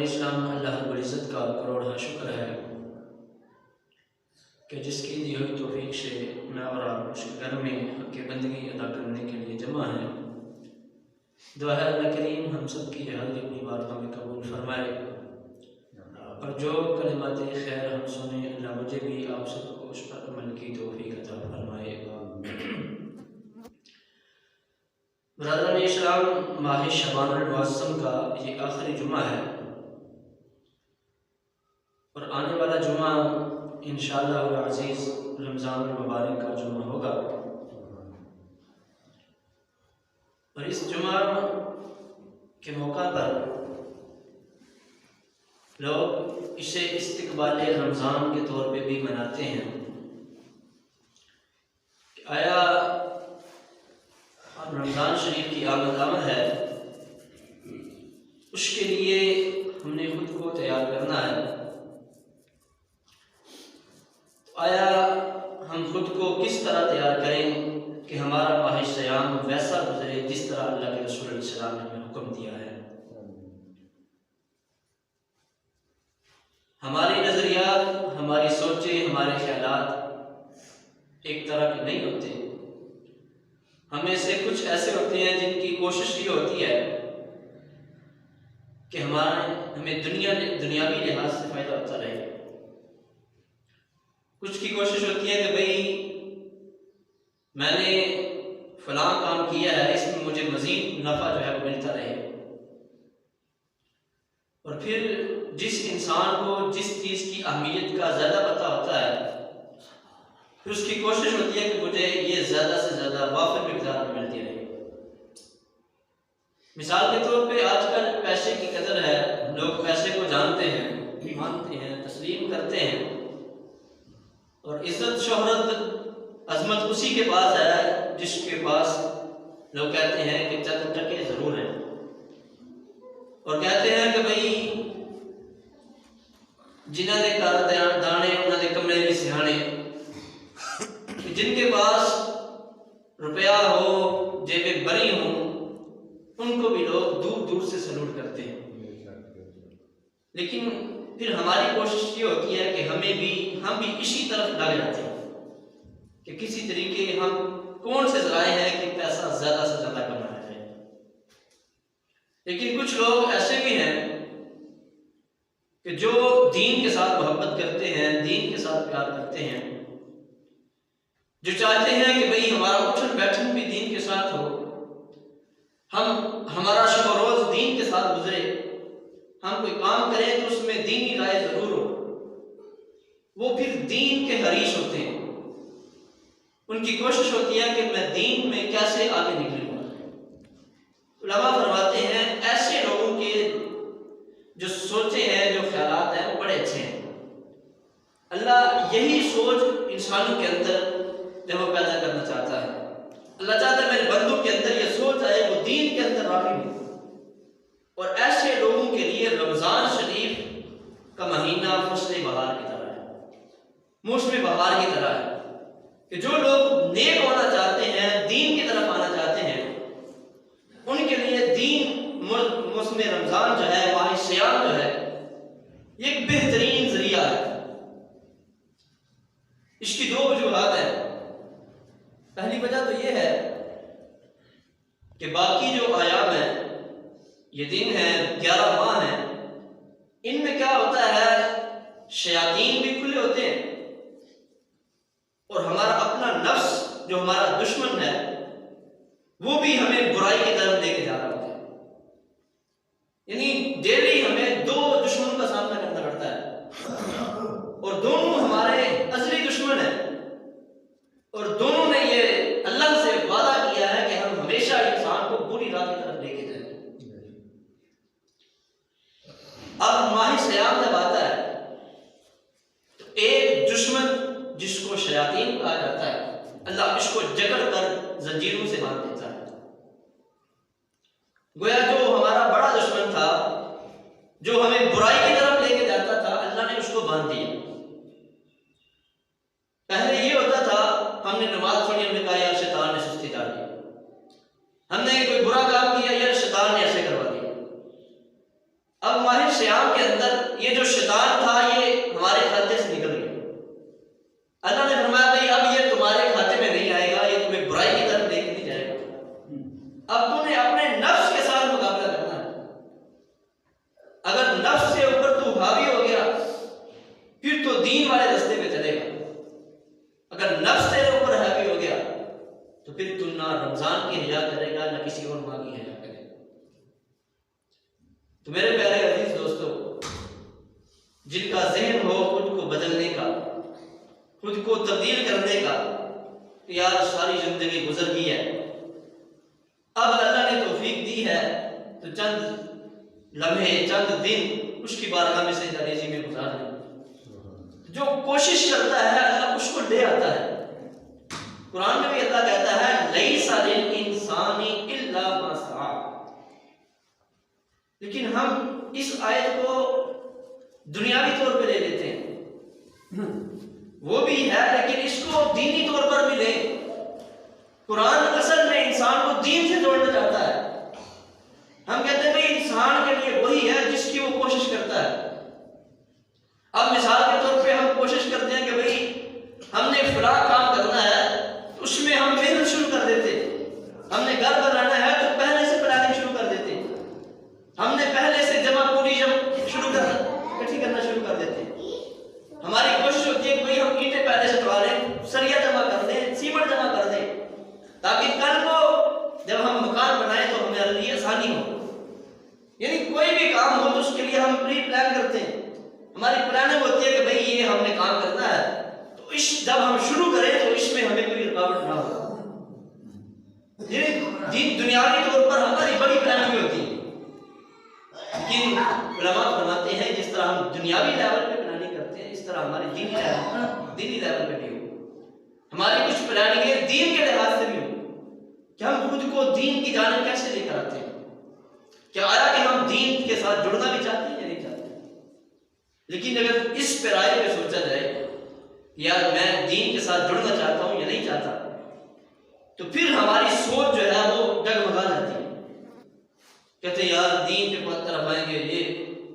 बरदरान इस्लाम अल्लाह रब्बुल इज़्ज़त का करोड़ शुक्र है कि जिसकी दी हुई तौफीक से मैं और आप उसके घर में हक़ बंदगी अदा करने के लिए जमा है। दुआ है अल्लाह करीम हम सब की हाज़िरी अपनी बारगाह में कबूल फरमाए और जो कलिमात खैर हम सुने अल्लाह मुझे भी आप सबको उस पर अमल की तौफीक अता फरमाए। बरदरान इस्लाम माह शबानुल मुअज़्ज़म का ये आखिरी जुमा है और आने वाला जुमा इंशाअल्लाह अज़ीज़ रमज़ानुल मुबारक का जुमा होगा। और इस जुमा के मौका पर लोग इसे इस्तिक़बाल रमज़ान के तौर पे भी मनाते हैं। आया रमज़ान शरीफ की आमद है, उसके लिए हमने खुद को तैयार करना है। तो आया हम खुद को किस तरह तैयार करें कि हमारा माह सियाम वैसा गुजरे जिस तरह अल्लाह के रसूल अलैहि सल्लम ने हमें हुक्म दिया है। हमारे नज़रियात, हमारी सोचें, हमारे ख्यालात एक तरह के नहीं होते। हमें से कुछ ऐसे होते हैं जिनकी कोशिश ये होती है कि हमें दुनियावी लिहाज से फ़ायदा होता रहे। कुछ की कोशिश होती है कि भाई मैंने फलां काम किया है, इसमें मुझे मज़ीद नफ़ा जो है वो मिलता रहे। और फिर जिस इंसान को जिस चीज़ की अहमियत का ज़्यादा पता होता है, फिर उसकी कोशिश होती है कि मुझे ये ज़्यादा से ज़्यादा वाफ़िर मिक़दार में मिलती रहे। मिसाल के तौर पे आजकल पैसे की कदर है, लोग पैसे को जानते हैं, मानते हैं, तस्लीम करते हैं और इज़्ज़त शोहरत अज़मत उसी के पास है जिसके पास लोग कहते हैं कि चंद टके ज़रूर हैं और कहते हैं कि भाई जिन्होंने दाने उन्होंने कमरे भी सिहाने, जिनके पास रुपया हो, जेबें बरी हों, उनको भी लोग दूर दूर से सलूट करते हैं। लेकिन फिर हमारी कोशिश ये होती है कि हम भी इसी तरफ लग जाते हैं कि किसी तरीके हम कौन से ज़राए हैं कि पैसा ज़्यादा से ज़्यादा कमाया जाए। लेकिन कुछ लोग ऐसे भी हैं कि जो दीन के साथ मोहब्बत करते हैं, दीन के साथ प्यार करते हैं, जो चाहते हैं कि भाई हमारा उठन बैठन भी दीन के साथ हो, हमारा शब रोज़ दीन के साथ गुजरे, हम कोई काम करें तो उसमें दीनी राय ज़रूर हो। वो फिर दीन के हरीश होते हैं, उनकी कोशिश होती है कि मैं दीन में कैसे आगे निकलूँगा। उलमा फरमाते हैं ऐसे लोगों के जो सोचे हैं, जो ख्यालात हैं, वो बड़े अच्छे हैं। अल्लाह यही सोच इंसानों के अंदर जब वो पैदा करना चाहता है, अल्लाह चाहता है मेरे बंदों के अंदर ये सोच आए, वो दीन के अंदर राग़िब हो। और ऐसे लोगों के लिए रमज़ान शरीफ का महीना फसले बहार की तरह है, मौसम बहार की तरह है कि जो लोग नेक होना चाहते हैं, दीन की तरफ आना चाहते हैं, उनके लिए दीन मौसम रमज़ान जो है, माह सियाम जो है, ये एक बेहतरीन ज़रिया है। इसकी दो वजूहात हैं। पहली वजह तो ये है कि बाकी जो आयाम है, ये दिन है, 11 माह हैं, इनमें क्या होता है, शयातीन भी खुले होते हैं और हमारा अपना नफ्स जो हमारा दुश्मन है वो भी हमें बुराई की तरफ लेके जा रहा होता है। यानी डेली हमें दो दुश्मनों का सामना करना पड़ता है और दोनों हमारे असली दुश्मन हैं और दोनों ने ये अल्लाह से वादा किया है कि हम हमेशा इंसान को बुरी राह की तरफ लेके जाएंगे। अब माह सियाम जब आता है तो एक दुश्मन जिसको शयातीन कहा जाता है, अल्लाह इसको जकड़ कर जंजीरों से बांध देता है। गोया जो हमारा बड़ा दुश्मन था, जो हमें बुराई की तरफ लेके जाता था, अल्लाह ने उसको बांध दिया। पहले ये होता था, हमने नमाज पढ़ी, हमने कहा यार शैतान ने सुस्ती डाली, हमने कोई बुरा काम किया, यार शैतान ने ऐसे करवा दिया। अब माह सियाम कयाम के अंदर ये जो शैतान था ये हमारे खाते से निकल गया। अल्लाह ने फरमाया भाई अब ये तुम्हारे खाते में नहीं आएगा, ये तुम्हें बुराई की तरफ लेके नहीं जाएगा। अब तुम्हें अपने नफ्स के साथ मुकाबला करना है। अगर नफ्स से ऊपर तू हावी हो गया फिर तो दीन वाले रास्ते पे चलेगा। अगर नफ्स तेरे ऊपर हावी हो गया तो फिर तू ना रमजान की हया करेगा ना किसी और माँ की हया करेगा। तो मेरे प्यारे अजीज दोस्तों, जिनका ज़हन हो खुद को बदलने का, खुद को तब्दील करने का, यार सारी जिंदगी गुजर गई है, अब अल्लाह ने तौफीक दी है तो चंद लम्हे चंद दिन उसकी बारगाह में से रेजी में गुजार लें। जो कोशिश करता है अल्लाह उसको ले आता है। कुरान में भी अल्लाह कहता है लैसा लिल इंसानी इल्ला मा सआ। लेकिन हम इस आयत को दुनियावी तौर पे ले लेते हैं, वो भी है, लेकिन इसको दीनी तौर पर भी ले। कुरान असल में इंसान को दीन से जोड़ना चाहता है। हम कहते हैं भाई इंसान के लिए वही है जिसकी वो कोशिश करता है। अब मिसाल के तौर पे हम कोशिश करते हैं कि भाई हमने फला काम करना है तो उसमें हम मेहनत शुरू कर देते। हमने घर बनाना है तो पहले से प्लानिंग शुरू कर देते। हमने पहले से जमा पूरी शुरू करना इकट्ठी करना शुरू कर देते। हमारी कोशिश होती है कि भाई हम ईंटें पहले से उठा लें, सरिया जमा कर दें, सीमेंट जमा कर दें, ताकि कल को जब हम मकान बनाए तो हमारे लिए आसानी हो। यानी कोई भी काम हो तो उसके लिए हम प्री प्लान करते हैं। हमारी प्लानिंग होती है कि भाई ये हमने काम करना है तो इस जब हम शुरू करें तो इसमें हमें कोई रुकावट ना हो। ये दुनियावी तौर पर हमारी बड़ी प्लानिंग होती है, लेकिन उलमा फरमाते हैं जिस तरह हम दुनियावी लेवल पे प्लानिंग करते हैं इस तरह हमारे दीनी लेवल पे भी हो। हमारी कुछ प्लानिंग दीन के लिहाज से भी हो कि हम खुद को दीन की जानिब कैसे लेकर आते हैं। क्या आया कि हम दीन के साथ जुड़ना भी चाहते हैं या नहीं चाहते। लेकिन अगर इस पैराए पे सोचा जाए यार मैं दीन के साथ जुड़ना चाहता हूं या नहीं चाहता, तो फिर हमारी सोच जो है वो डगमगा जाती है। कहते हैं यार दीन के तरफ आएंगे ये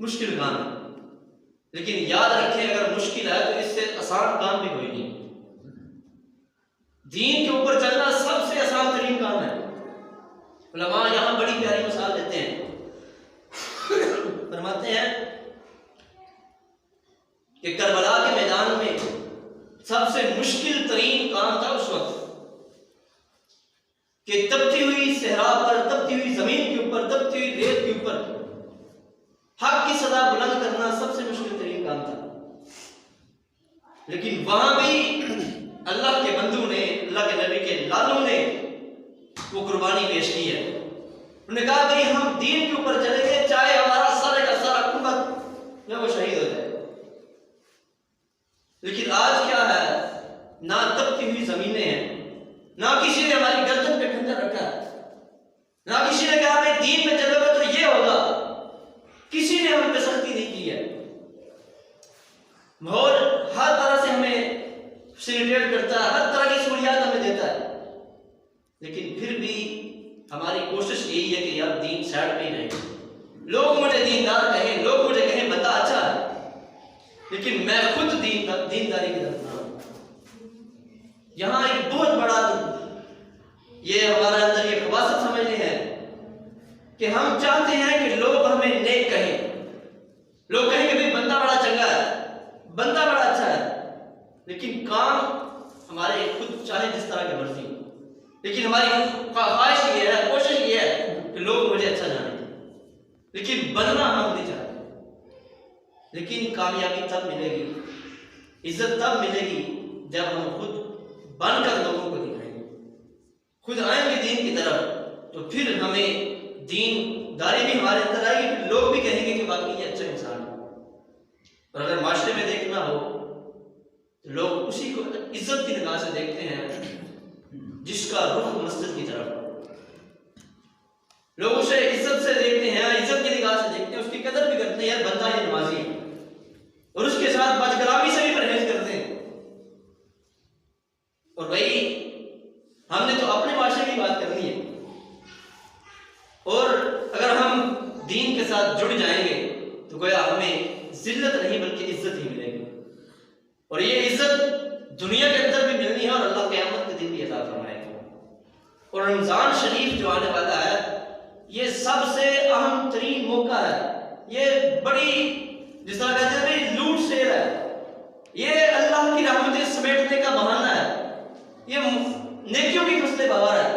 मुश्किल काम है, लेकिन याद रखें अगर मुश्किल है तो इससे आसान काम भी कोई नहीं। दीन के ऊपर चलना सबसे आसान तरीन काम है। उलमा यहां बड़ी प्यारी मिसाल देते हैं, फरमाते हैं कि करबला के मैदान में सबसे मुश्किल तरीन काम था उस वक्त कि तपती हुई सहरा पर, तपती हुई जमीन के ऊपर, तपती हुई रेत के ऊपर हक की सदा बुलंद करना सबसे मुश्किल तरीन काम था। लेकिन वहां भी अल्लाह के बंदू ने, अल्लाह के नबी के लालू ने वो कुर्बानी पेश की है। उन्होंने कहा भाई हम दीन के ऊपर चलेंगे चाहे हमारा सारे का सारा कुम्मत जो वो शहीद हो जाए। लेकिन आज क्या है, ना तपती हुई जमीनें हैं, ना किसी ने हमारी गर्दन पे खंजर रखा है, ना किसी ने कहा भाई दीन में चलोगे तो ये होगा। किसी ने हम पे सख्ती नहीं की है। माहौल हर तरह से हमें फैसिलिटेट करता है, हर तरह की सहूलियात हमें देता है, लेकिन फिर भी हमारी कोशिश यही है कि यार दीन साइड पे ही रहे। लोग मुझे दीनदार कहें, लोग मुझे कहें बंदा अच्छा है, लेकिन मैं खुद दीनदारी की तरफ ना हूं। यहां एक बहुत बड़ा ये हमारे अंदर ये खवासत समझने हैं कि हम चाहते हैं कि लोग हमें नेक कहें, लोग कहें कि भाई बंदा बड़ा चंगा है, बंदा बड़ा अच्छा है, लेकिन काम हमारे खुद चाहे जिस तरह की मर्जी, लेकिन हमारी ख्वाहिश ये है, कोशिश ये है कि लोग मुझे अच्छा जाने, लेकिन बनना हम नहीं चाहते। लेकिन कामयाबी तब मिलेगी, इज्जत तब मिलेगी जब हम खुद बनकर लोगों को दिखाएंगे, खुद आएंगे दीन की तरफ, तो फिर हमें दीनदारी भी हमारे अंदर आएगी, फिर लोग भी कहेंगे कि वाकई ये अच्छा इंसान है। और अगर माशरे में देखना हो तो लोग उसी को इज्जत की निगाह से देखते हैं जिसका रुख मस्जिद की तरफ। लोग उसे इज्जत से देखते हैं, इज्जत की निगाह से देखते हैं, उसकी कदर भी करते हैं, यार बंदा ये नमाजी है, और उसके साथ बदकलामी से भी परहेज करते हैं। और भाई हमने तो अपने माशरे की बात करनी है, और अगर हम दीन के साथ जुड़ जाएंगे तो गोया हमें हमें जिल्लत नहीं बल्कि इज्जत ही मिलेगी, और ये इज्जत दुनिया के अंदर भी मिलनी है और अल्लाह क़यामत के दिन भी अता फरमाएगा। और रमज़ान शरीफ जो आने वाला है ये सबसे अहम तरीन मौका है, ये बड़ी जिस तरह कहते हैं भाई लूट शेर है, ये अल्लाह की रहमतें समेटने का बहाना है, ये नेकियों की फसलें बहार है।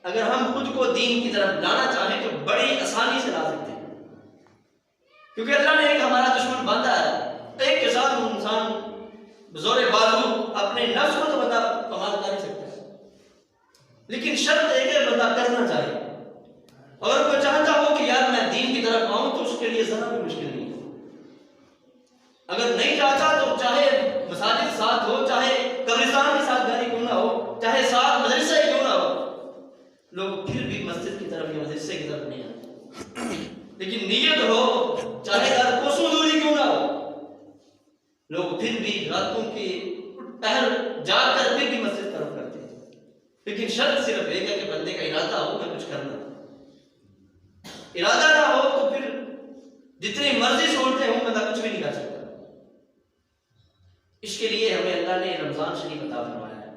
अगर हम खुद को दीन की तरफ लाना चाहें तो बड़ी आसानी से ला सकते हैं, क्योंकि अल्लाह ने एक हमारा दुश्मन बांधा है, एक के साथ इंसान जोरे बाजू अपने नफ्स को तो बंदा कमाल कर ही सकता है, लेकिन शर्त एक है बंदा करना चाहिए। अगर कोई चाहता हो कि यार मैं दीन की तरफ आऊं तो उसके लिए जरा भी मुश्किल नहीं है। अगर नहीं चाहता तो चाहे मसाजिद साथ हो, चाहे कब्रिस्तान के साथ गाड़ी क्यों ना हो, चाहे साथ मदरसा क्यों ना हो, लोग फिर भी मस्जिद की तरफ या मदरसे की तरफ नहीं आते। लेकिन नीयत हो, चाहे घर कोसों दूरी क्यों ना हो, लोग फिर भी रातों की पहर जाकर फिर भी मस्जिद तरफ करते हैं। लेकिन शर्त सिर्फ एक है कि बंदे का इरादा हो मैं कुछ करना, इरादा ना हो तो फिर जितनी मर्जी सोचते हो बंदा कुछ भी नहीं कर सकता। इसके लिए हमें अल्लाह ने रमजान शरीफ अता फरमाया है,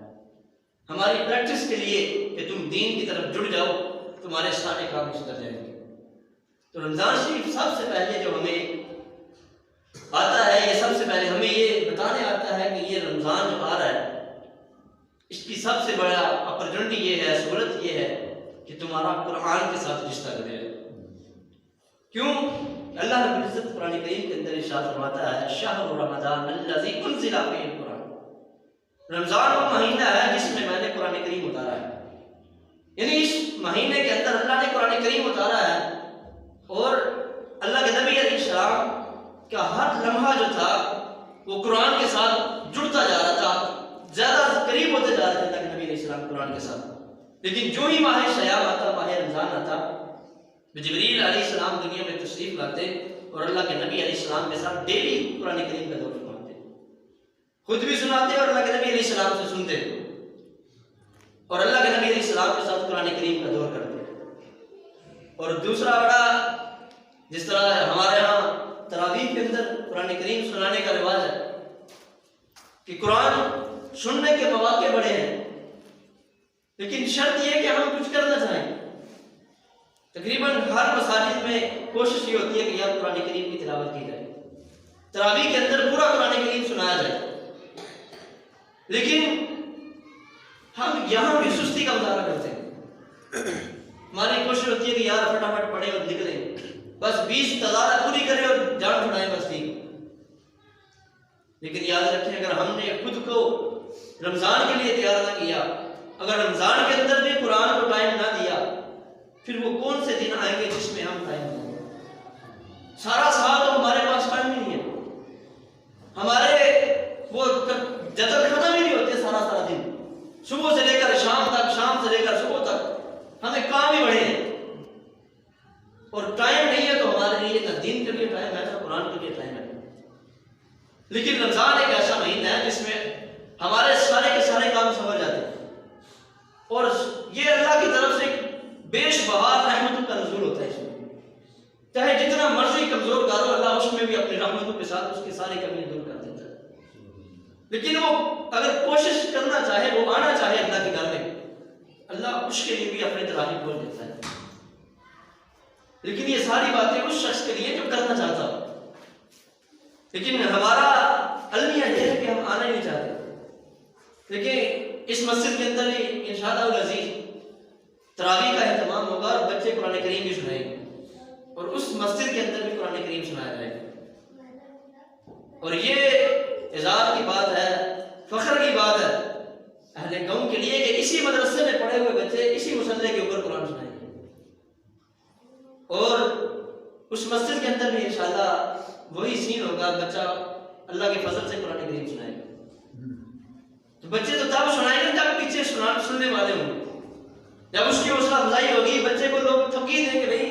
हमारी प्रैक्टिस के लिए कि तुम दीन की तरफ जुड़ जाओ, तुम्हारे सारे काम सुधर जाएंगे। तो रमजान शरीफ सबसे पहले जो हमें आता है, ये सबसे पहले हमें ये बताने आता है कि ये रमजान जो आ रहा है इसकी सबसे बड़ा अपॉर्चुनिटी ये है, सहूलत ये है कि तुम्हारा कुरान के साथ रिश्ता करेगा। क्यों? अल्लाह रब्बुल इज्जत कुरान करीम के अंदर इरशाद फरमाता है, शहर रमजान अल्लज़ी उनज़िला फ़ीहिल कुरान, रमजान वो महीना है जिसमें मैंने कुरान करीम उतारा है। यानी इस महीने के अंदर अल्लाह ने कुरान करीम उतारा है, और अल्लाह के नबी अलैहिस्सलाम का हर लम्हा जो था वो कुरान के साथ जुड़ता जा रहा था, ज्यादा करीब होते जा रहे थे अल्लाह के नबी अलैहिस्सलाम कुरान के साथ। लेकिन जो ही माह शयाम आता, माह रमजान आता, जिब्रील अलैहिस्सलाम दुनिया में तशरीफ लाते और अल्लाह के नबी अलैहिस्सलाम के साथ डेली कुरान करीम का दौर सुनाते, खुद भी सुनाते और अल्लाह के नबी अलैहिस्सलाम से सुनते, और अल्लाह के नबी अलैहिस्सलाम के साथ कुरान करीम का दौर करते। और दूसरा बड़ा, जिस तरह हमारे यहाँ तरावीह के अंदर कुरान करीम सुनाने का रिवाज है कि कुरान सुनने के मौके बड़े हैं, लेकिन शर्त यह कि हम कुछ करना चाहें। तकरीबन हर मसाजिद में कोशिश ये होती है कि यार कुरान करीम की तिलावत की जाए, तरावीह के अंदर पूरा कुरान करीम सुनाया जाए, लेकिन हम यहाँ भी सुस्ती का मुजाहरा करते हैं। हमारी कोशिश होती है कि यार फटाफट पढ़े और निकले, बस 20 तज़ारा पूरी करें और जान छुड़ाएं, बस ठीक। लेकिन याद रखें, अगर हमने खुद को रमजान के लिए तैयार ना किया, अगर रमजान के अंदर भी कुरान को टाइम ना दिया, फिर वो कौन से दिन आएंगे जिसमें हम टाइम देंगे? सारा साल तो हमारे पास टाइम ही नहीं है, हमारे वो जतन खत्म ही नहीं होते, सारा दिन सुबह से लेकर शाम तक, शाम से लेकर सुबह तक हमें काम ही बढ़े हैं, और टाइम नहीं है तो हमारे लिए ना दिन के लिए टाइम है ना कुरान के लिए टाइम है। लेकिन रमजान एक ऐसा महीना है जिसमें हमारे सारे के सारे काम समझ जाते हैं, और ये अल्लाह की तरफ से बेशबहार रहमतों का नज़ूल होता है। इसमें चाहे जितना मर्जी कमजोर करो, अल्लाह उसमें भी अपनी रहमतों के साथ उसकी सारी कमियां दूर कर देता है। लेकिन वो अगर कोशिश करना चाहे, वो आना चाहे अल्लाह के घर में, अल्लाह उसके लिए भी अपने दरवाजे खोल देता है। लेकिन ये सारी बातें उस शख्स के लिए जो करना चाहता हो, लेकिन हमारा अलमिया यह है कि हम आना ही नहीं चाहते। देखिए इस मस्जिद के अंदर ही इंशाअल्लाह अज़ीज़ तरावीह का एहतमाम होगा और बच्चे कुरान करीम भी सुनाएंगे, और उस मस्जिद के अंदर भी कुरान करीम सुनाया जाएगा। और ये इज़्ज़त की बात है, फख्र की बात है अहले कौम के लिए कि इसी मदरसे में पढ़े हुए बच्चे इसी मुसल्ले के ऊपर कुरान सुनाएंगे, और उस मस्जिद के अंदर भी इंशाअल्लाह वही सीन होगा, बच्चा अल्लाह के फजल से कुरान करीम सुनाएगा। तो बच्चे तो तब सुनाएंगे जब पीछे सुनने वाले होंगे, जब उसकी हौसला अफजाई होगी, बच्चे को लोग तकीद देंगे, भाई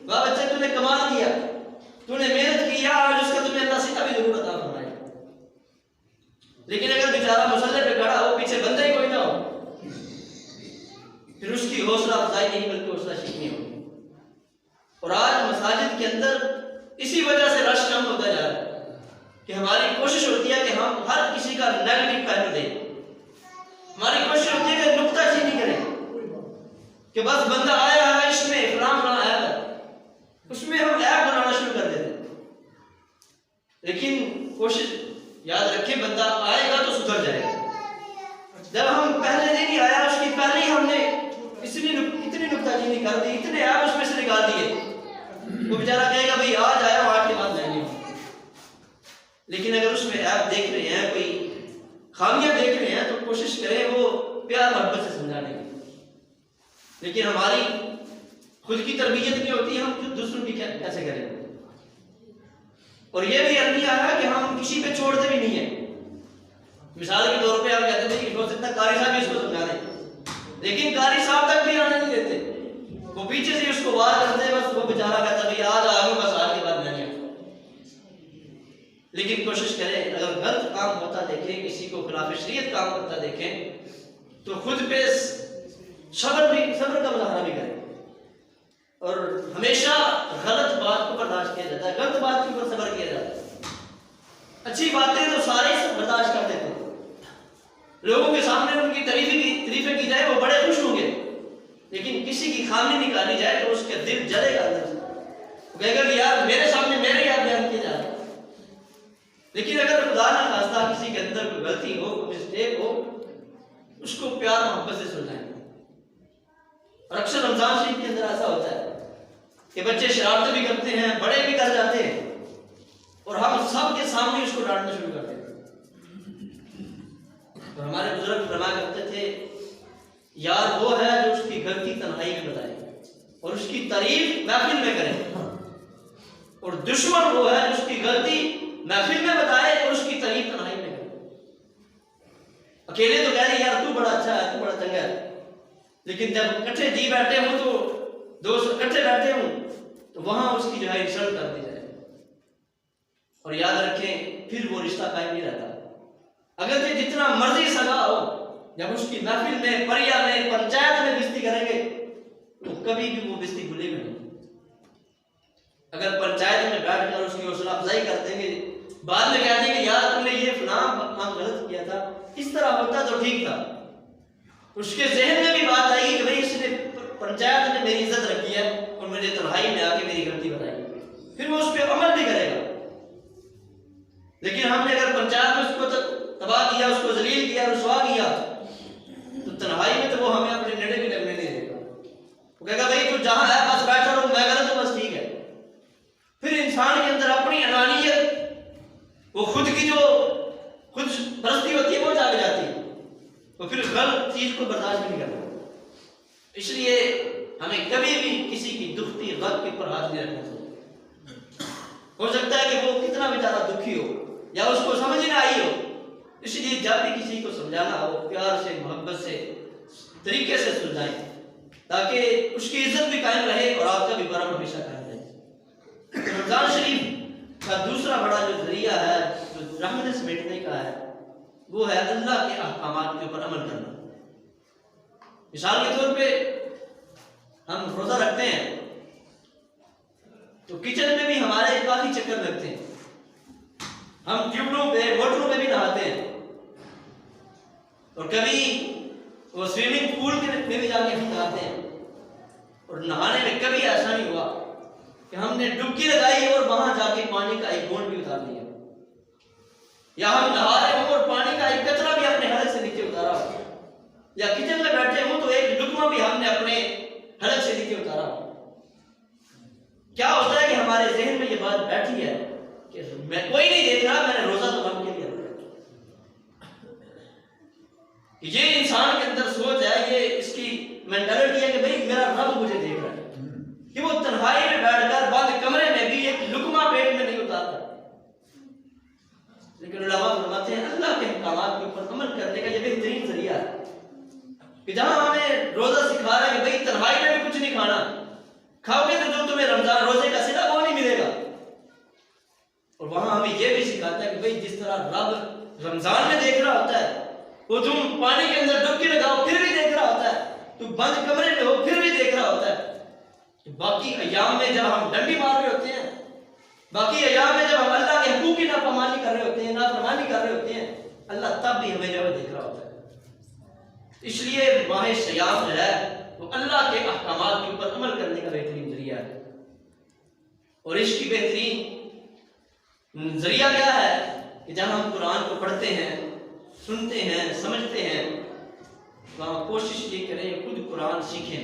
वाह बच्चे तूने कमाल किया, तूने मेहनत की, आज उसका तुम्हें अल्लाह से कभी जरूर अता फरमाए। लेकिन अगर बेचारा मुसल्ले पे खड़ा हो, पीछे बंदा ही कोई ना हो, फिर उसकी हौसला अफजाई नहीं बल्कि हौसला शिकनी होगी। और आज मसाजिद के अंदर इसी वजह से रश कम होता जा रहा है कि हमारी कोशिश होती है कि हम हर किसी का नेगेटिव पहलू दें। हमारी कोशिश होती है कि नुक्ताचीनी करें कि बस बंदा आया है इसमें फलां फलां ऐप है, उसमें हम ऐप बनाना शुरू कर देते हैं। लेकिन कोशिश याद रखें, बंदा आएगा तो सुधर जाएगा। जब हम पहले दिन ही आया, उसकी पहले ही हमने इतनी नुक्ताचीनी कर दी, इतने ऐप उसमें से निकाल दिए, वो बेचारा कहेगा भाई आज आया हूं, आज के बाद मैं नहीं हूं। लेकिन अगर उसमें ऐप देख रहे हैं, कोई खामियां देख रहे हैं, तो कोशिश करें वो प्यार मोहब्बत से समझाने की। लेकिन हमारी खुद की तरबियत नहीं होती, हम दूसरों की कैसे करें। और ये भी अर्निया है कि हम किसी पे छोड़ते भी नहीं है। मिसाल के तौर पे हम कहते थे कि हो सकता है कारी साहब इसको समझा दें, लेकिन कारी साहब तक भी आने नहीं देते, वो पीछे से उसको वार करते हैं। बस वो बेचारा कहता है भाई आज आ गया, बस आज के बाद नहीं। लेकिन कोशिश करें, अगर गलत काम होता देखें, किसी को खिलाफ शरीयत काम करता देखें, तो खुद पे सब्र का मुजाहरा भी करें। और हमेशा गलत बात को बर्दाश्त किया जाता है, गलत बात के ऊपर सब्र किया जाता है। अच्छी बातें तो सारे बर्दाश्त कर देते हैं, लोगों के सामने उनकी तारीफें की जाए, वो बड़े खुश होंगे। लेकिन किसी की खामी निकाली जाए तो उसके दिल जलेगा अंदर से, वो कहेगा कि यार मेरे सामने मेरे याद बयान किया जा रहा है। लेकिन अगर खुदा ना खास्ता किसी के अंदर कोई गलती हो, मिस्टेक हो, उसको प्यार मोहब्बत से सुलझाएं। और अक्सर रमजान शरीफ के अंदर ऐसा होता है कि बच्चे शरारतें भी करते हैं, बड़े भी कर जाते हैं, और हम सब के सामने उसको डांटना शुरू कर देते हैं। और हमारे बुजुर्ग फरमाया करते थे, यार वो है जो उसकी गलती तन्हाई में बताए और उसकी तारीफ महफिल में करे, और दुश्मन वो है जो उसकी गलती महफिल में बताए और उसकी तारीफ तन्हाई में करे। अकेले तो कह रहे यार तू बड़ा अच्छा है, तू बड़ा चंगा है, लेकिन जब इकट्ठे जी बैठे हो, तो दोस्त इकट्ठे बैठे हो, तो वहां उसकी जो है इंसल्ट कर दी जाए। और याद रखें, फिर वो रिश्ता कायम नहीं रहता। अगर ये जितना मर्जी सगा हो, जब उसकी महफिल में, परिया में, पंचायत में बेइज्जती करेंगे, तो कभी भी वो बेइज्जती भूलेगा नहीं। अगर पंचायत में बैठकर उसकी हौसला अफजाई कर देंगे, बाद में कह देंगे यार तुमने ये फलां काम गलत किया था, इस तरह होता तो ठीक था, उसके जहन में भी बात आएगी कि भाई इसने पंचायत ने मेरी इज्जत रखी है और मुझे तन्हाई में आके मेरी गलती बताई, फिर वो उस पर अमल भी करेगा। लेकिन हमने अगर पंचायत में उसको तबाह किया, उसको जलील किया, रुसवा किया, तो तन्हाई में तो वो हमें अपने नेड़े भी लगने नहीं देगा। वो कहेगा भाई तू जहां है बस बैठा रहो, मैं गलत हूं, बस ठीक है। फिर इंसान के अंदर अपनी अनानियत, वो खुद की जो खुद परस्ती होती है, वो जाग जाती है, तो फिर गलत चीज को बर्दाश्त नहीं करता। इसलिए हमें कभी भी किसी की दुखती गलत के ऊपर हाथ नहीं रखना चाहिए। हो सकता है कि वो कितना बेचारा दुखी हो या उसको समझ ही ना आई हो, इसलिए जब भी किसी को समझाना हो, प्यार से, मोहब्बत से, तरीके से सुलझाएं, ताकि उसकी इज्जत भी कायम रहे और आपका भी करम हमेशा कायम रहे। रमजान शरीफ का दूसरा बड़ा जो जरिया है, जो रहमत समेटने का है, वो है अल्लाह के अहकामात के ऊपर अमल करना। मिसाल के तौर पे हम रोजा रखते हैं, तो किचन में भी हमारे काफी चक्कर लगते हैं, हम ट्यूबलों पे, मोटरों पे भी नहाते हैं, और कभी वो स्विमिंग पूल में भी जाके हम नहाते हैं। और नहाने में कभी ऐसा नहीं हुआ कि हमने डुबकी लगाई और वहां जाके पानी का एक बूंद भी उतार लिया, या हम नहा रहे हो और पानी का एक कतरा भी अपने हलक से नीचे उतारा हो, या किचन में बैठे हो तो एक लुकमा भी हमने अपने हलक से नीचे उतारा हो। क्या होता है कि हमारे जहन में ये बात बैठी है कि मैं कोई नहीं देख रहा, मैंने रोजा तो रब के लिए रखा। ये इंसान के अंदर सोच है, ये इसकी मेंटालिटी है कि भाई मेरा रब मुझे देख रहा है, कि वो तन्हाई में बैठकर बंद कमरे में भी एक लुकमा पेट में नहीं उतारता। लेकिन उलमा फरमाते हैं अल्लाह के अहकामात के ऊपर अमल करने का ये बेहतरीन जरिया है कि जहां हमें रोजा सिखा रहा है कि भाई तन्हाई में भी कुछ नहीं खाना, खाओगे तो जो तुम्हें रमजान रोजे का सिला वो नहीं मिलेगा। और वहां हमें यह भी सिखाता है कि भाई जिस तरह रब रमजान में देख रहा होता है, वो तुम पानी के अंदर डुबकी लगाओ फिर भी देख रहा होता है, तुम बंद कमरे में हो फिर भी देख रहा होता है। तो बाकी अयाम में जब हम डंडी मार रहे होते हैं, बाकी अय्याम में जब हम अल्लाह के हुकूक की नाफरमानी कर रहे होते हैं, नाफरमानी कर रहे होते हैं, अल्लाह तब भी हमें जो है देख रहा होता है। इसलिए माह सयाम जो है वो अल्लाह के अहकामात के ऊपर अमल करने का बेहतरीन जरिया है। और इसकी बेहतरीन जरिया क्या है कि जब हम कुरान को पढ़ते हैं, सुनते हैं, समझते हैं, तो हम कोशिश ये करें खुद कुरान सीखें।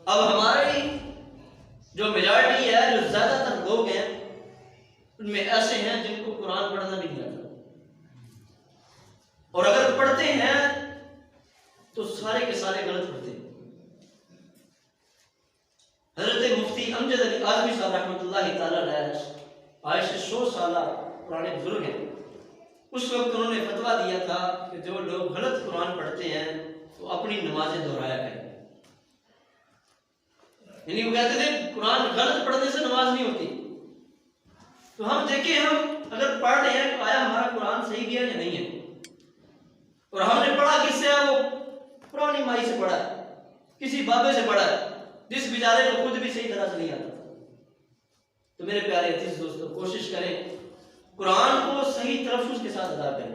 अब हमारी जो मेजॉरिटी है, जो ज्यादातर लोग हैं, उनमें ऐसे हैं जिनको कुरान पढ़ना भी नहीं आता, और अगर पढ़ते हैं तो सारे के सारे गलत पढ़ते हैं। हजरत मुफ्ती अमजद अली आजमी साहब रहमतुल्लाहि तआला अलैह आज से 100 साल पुराने बुजुर्ग हैं। उस वक्त उन्होंने फतवा दिया था कि जो लोग गलत कुरान पढ़ते हैं तो अपनी नमाजें दोहराया करें। यानी वो कहते थे कुरान गलत पढ़ने से नमाज नहीं होती। तो हम देखें, हम अगर पढ़ रहे हैं तो आया हमारा कुरान सही भी है या नहीं है, और हमने पढ़ा किससे है? वो पुरानी माई से पढ़ा, किसी बाबे से पढ़ा, जिस बेचारे को खुद भी सही तरह से नहीं आता। तो मेरे प्यारे अजीज दोस्तों, कोशिश करें कुरान को सही तलफ्फुज़ के साथ अदा करें।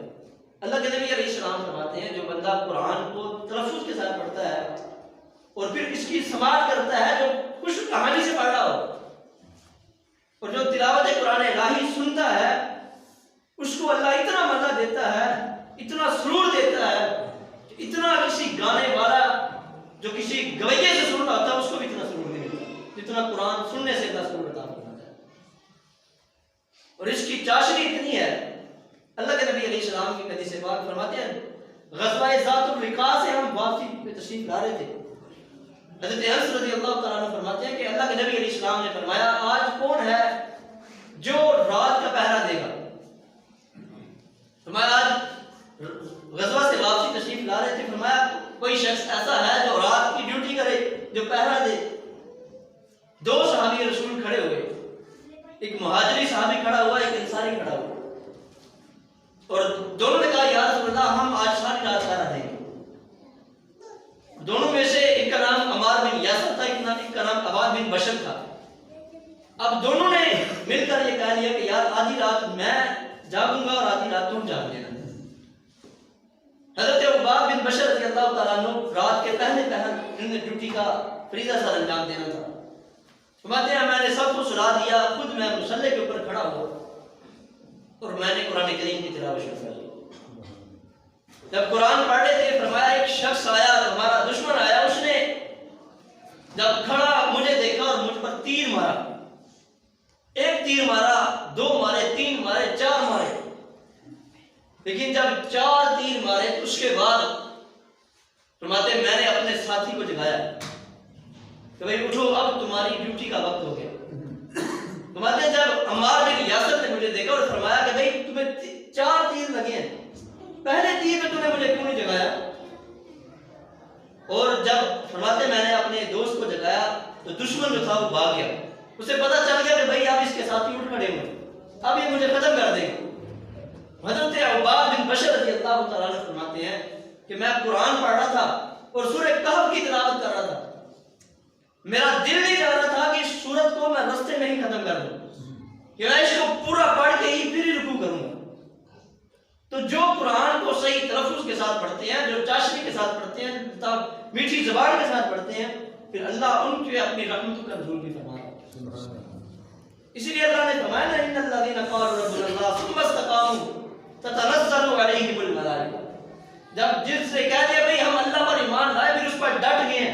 अल्लाह के नबी अलैहिस्सलाम फरमाते हैं, जो बंदा कुरान को तलफ्फुज़ के साथ पढ़ता है और फिर इसकी समाअत करता है, जो खुश कहानी से पढ़ रहा हो, और जो तिलावत कुरान इलाही सुनता है, उसको अल्लाह इतना मजा देता है, इतना सुरूर देता है, इतना किसी गाने वाला जो किसी गवैये से सुन रहा होता है उसको भी इतना सुरूर नहीं मिलता जितना कुरान सुनने से इतना सुरूर अता होता है। और इसकी चाशनी इतनी है, अल्लाह के नबी अलैहिस्सलाम की हदीस पाक फरमाते हैं, ग़ज़वा ज़ातुल रिक़ा से हम वापसी पे तशरीफ ला रहे थे। हज़रत अनस रज़ियल्लाहु तआला अन्हु फरमाते हैं कि अल्लाह के नबी अलैहिस्सलाम ने फरमाया, आज कौन है जो रात का पहरा देगा? फरमाया आज ग़ज़वा से वापसी तशरीफ ला रहे थे, फरमाया कोई शख्स ऐसा है जो रात की ड्यूटी करे, जो पहरा दे। दो सहाबी रसूल खड़े हुए, एक मुहाजिरी सहाबी खड़ा हुआ, एक अंसारी खड़ा हुआ, और दोनों ने कहा, या रसूल अल्लाह, हम आज सारी रात पहरा देंगे। दोनों में से एक का नाम अमार बिन यासर था, एक का नाम अबाद बिन बशर था। अब दोनों ने मिलकर ये कह लिया कि यार आधी रात मैं जागूंगा और आधी रात तुम जाग लेना। हज़रत अबाद बिन बशर रज़ियल्लाहु तआला अन्हु रात के पहले पहर इन्हें ड्यूटी का फरीज़ा सर अंजाम देना था। फरमाते हैं, मैंने सबको सुला दिया, खुद मैं मुसल्ले के ऊपर खड़ा हुआ और मैंने कुरान करीम की तिलावत शुरू कर दी। जब कुरान पढ़ रहे थे, फरमाया एक शख्स आया, हमारा दुश्मन आया, उसने जब खड़ा मुझे देखा और मुझ पर तीर मारा। एक तीर मारा, दो मारे, तीन मारे, चार मारे, लेकिन जब 4 तीर मारे तो उसके बाद फरमाते मैंने अपने साथी को जगाया कि भाई उठो, अब तुम्हारी ड्यूटी का वक्त हो गया। फरमाते जब अम्मार बिन यासर ने मुझे देखा और फरमाया कि भाई तुम्हें 4 तीर लगे हैं, पहले तीर में तुमने मुझे क्यों नहीं जगाया? और जब फरमाते मैंने अपने दोस्त को जगाया तो दुश्मन जो था वो भाग गया। उसे पता चल गया कि भाई अब इसके साथी उठ खड़े हुए, अब ये मुझे खत्म कर देंगे। हज़रत अबाद बिन बशर रज़ियल्लाहु तआला अन्हु फरमाते हैं कि मैं कुरान पढ़ रहा था और सूरह कहफ की तिलावत कर रहा था। मेरा दिल नहीं चाह रहा था कि इस सूरत को मैं रास्ते में ही खत्म कर दूं, कि मैं इसको पूरा पढ़ के ही फिर रुकू करूंगा। तो जो कुरान को सही तलफ्फुज़ के साथ पढ़ते हैं, जो चाशनी के साथ पढ़ते हैं, मीठी ज़बान के साथ पढ़ते हैं, फिर अल्लाह उनके अपनी रहमतों का नुज़ूल भी फरमाता है। इसीलिए अल्लाह ने फरमाया ना, इन्नल लज़ीना क़ालू रब्बुनाल्लाह सुम्मा इस्तक़ामू ततनज़्ज़लु अलैहिमुल मलाइका। जब जिससे कह दिया भाई हम अल्लाह पर ईमान लाए, फिर उस पर डट गए,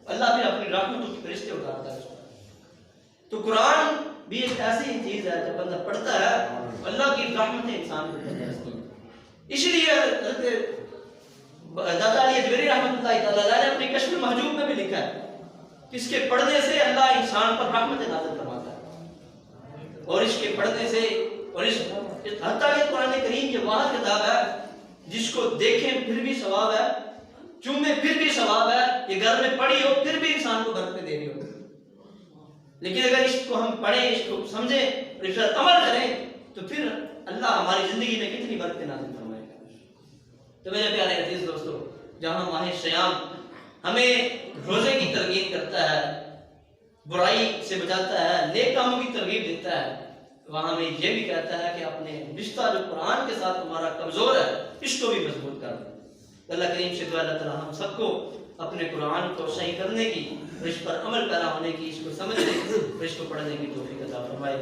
अल्लाह फिर अपनी रहमतों के फरिश्ते उतारता है। तो कुरान भी एक ऐसी चीज है, जब बंदा पढ़ता है अल्लाह की रहमतें इंसान को देती हैं। इसलिए दादा अली अजमेरी रहमतुल्लाह तआला अलैह ने अपनी कश्फ महजूब में भी लिखा है कि इसके पढ़ने से अल्लाह इंसान पर रहमत नाज़िल फरमाता है, और इसके पढ़ने से, और इस हत्ता कि कुरान करीम की वाहिद किताब है जिसको देखें फिर भी सवाब है, चूमे फिर भी सवाब है, ये घर में पढ़ी हो फिर भी इंसान को घर पे दे रही हो। लेकिन अगर इसको हम पढ़ें, इसको समझें और इस पर अमल करें, तो फिर अल्लाह हमारी जिंदगी में कितनी बरकत नाज़िल फरमाएगा। तो मेरे प्यारे अजीज दोस्तों, जहाँ माह सयाम हमें रोजे की तरगीब करता है, बुराई से बचाता है, नेक कामों की तरगीब देता है, वहाँ में ये भी कहता है कि अपने रिश्ता जो कुरान के साथ तुम्हारा कमज़ोर है इसको भी मजबूत कर दो। अल्लाह करीम से दुआ अल्लाह ताला हम सबको अपने कुरान को सही करने की और इस पर अमल पैदा होने की, इसको समझने की और इसको पढ़ने की तौफीक अता फरमाए।